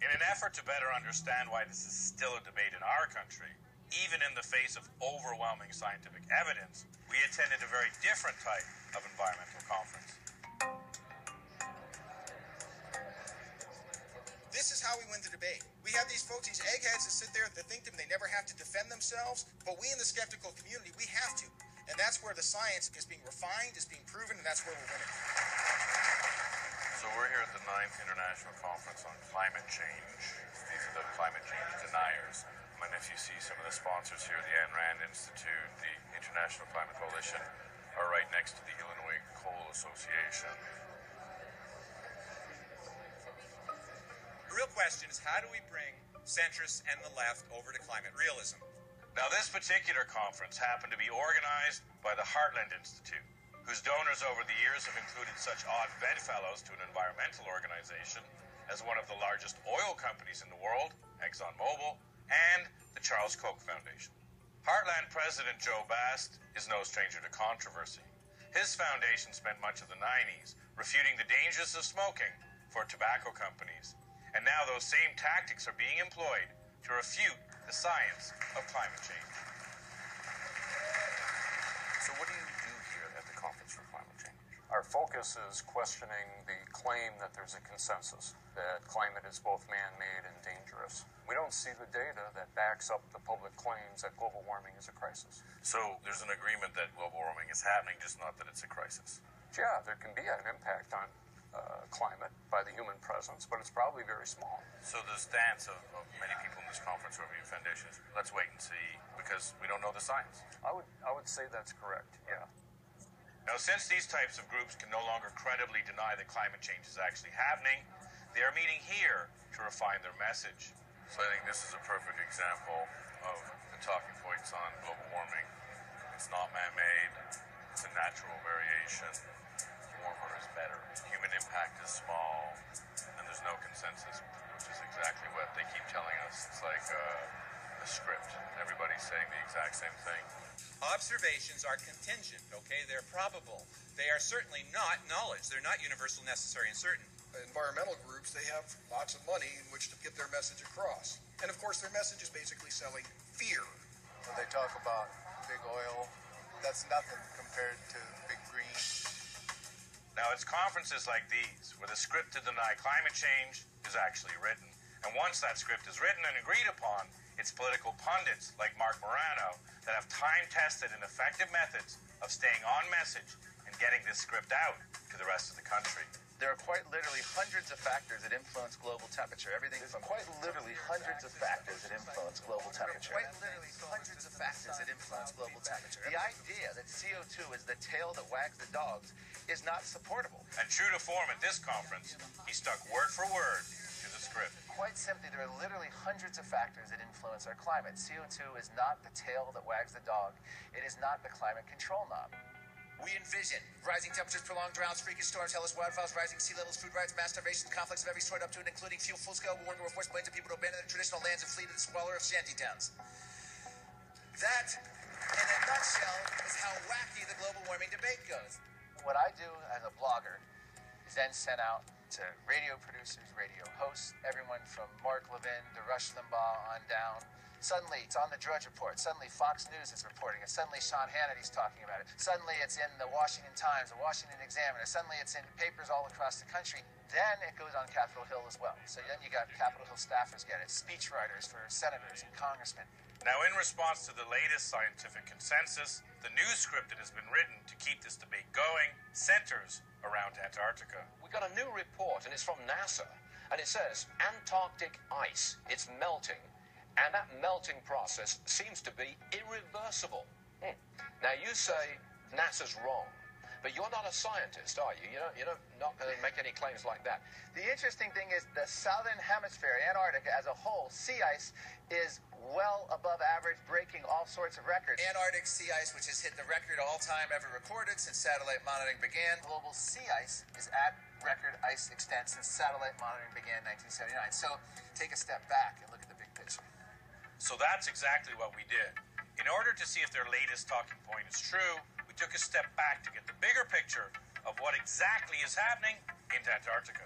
In an effort to better understand why this is still a debate in our country, even in the face of overwhelming scientific evidence, we attended a very different type of environmental conference. This is how we win the debate. We have these folks, these eggheads that sit there that think they never have to defend themselves, but we in the skeptical community, we have to. And that's where the science is being refined, is being proven, and that's where we're winning. So we're here at the 9th International Conference on Climate Change. These are the climate change deniers. And if you see some of the sponsors here, the Ayn Rand Institute, the International Climate Coalition, are right next to the Illinois Coal Association. The real question is, how do we bring centrists and the left over to climate realism? Now, this particular conference happened to be organized by the Heartland Institute, whose donors over the years have included such odd bedfellows to an environmental organization as one of the largest oil companies in the world, ExxonMobil, and the Charles Koch Foundation. Heartland President Joe Bast is no stranger to controversy. His foundation spent much of the 90s refuting the dangers of smoking for tobacco companies, and now those same tactics are being employed to refute the science of climate change. So what do you do here at the Conference for Climate Change? Our focus is questioning the claim that there's a consensus that climate is both man-made and dangerous. We don't see the data that backs up the public claims that global warming is a crisis. So there's an agreement that global warming is happening, just not that it's a crisis. Yeah, there can be an impact on climate by the human presence, but it's probably very small. So the stance of many people in this conference review foundation is, let's wait and see, because we don't know the science. I would say that's correct, yeah. Now, since these types of groups can no longer credibly deny that climate change is actually happening, they are meeting here to refine their message. So I think this is a perfect example of the talking points on global warming. It's not man-made, it's a natural variation. Warmer is better. Human impact is small, and there's no consensus, which is exactly what they keep telling us. It's like a script. Everybody's saying the exact same thing. Observations are contingent, okay? They're probable. They are certainly not knowledge. They're not universal, necessary, and certain. Environmental groups, they have lots of money in which to get their message across. And of course, their message is basically selling fear. When they talk about big oil, that's nothing compared to big green. Now, it's conferences like these where the script to deny climate change is actually written. And once that script is written and agreed upon, it's political pundits like Marc Morano that have time-tested and effective methods of staying on message and getting this script out to the rest of the country. There are quite literally hundreds of factors that influence global temperature. Everything from quite literally hundreds of factors that influence global temperature. Quite literally hundreds of factors that influence global temperature. The idea that CO2 is the tail that wags the dogs is not supportable. And true to form at this conference, he stuck word for word to the script. Quite simply, there are literally hundreds of factors that influence our climate. CO2 is not the tail that wags the dog. It is not the climate control knob. We envision rising temperatures, prolonged droughts, freakish storms, hellish wildfires, rising sea levels, food riots, mass starvation, conflicts of every sort, up to and including full-scale war where force millions of people to abandon their traditional lands and flee to the squalor of shantytowns. That, in a nutshell, is how wacky the global warming debate goes. What I do as a blogger is then sent out to radio producers, radio hosts, everyone from Mark Levin to Rush Limbaugh on down. Suddenly, it's on the Drudge Report. Suddenly, Fox News is reporting it. Suddenly, Sean Hannity's talking about it. Suddenly, it's in the Washington Times, the Washington Examiner. Suddenly, it's in papers all across the country. Then it goes on Capitol Hill as well. So then you got Capitol Hill staffers get it, speechwriters for senators and congressmen. Now, in response to the latest scientific consensus, the new script that has been written to keep this debate going centers around Antarctica. We got a new report, and it's from NASA, and it says Antarctic ice, it's melting, and that melting process seems to be irreversible. Now, you say NASA's wrong, but you're not a scientist, are you? You're not going to make any claims like that. The interesting thing is the southern hemisphere, Antarctica as a whole, sea ice is well above average, breaking all sorts of records. Antarctic sea ice, which has hit the record all-time ever recorded since satellite monitoring began. Global sea ice is at record ice extent since satellite monitoring began in 1979. So take a step back and look at the big picture. So that's exactly what we did. In order to see if their latest talking point is true, we took a step back to get the bigger picture of what exactly is happening in Antarctica.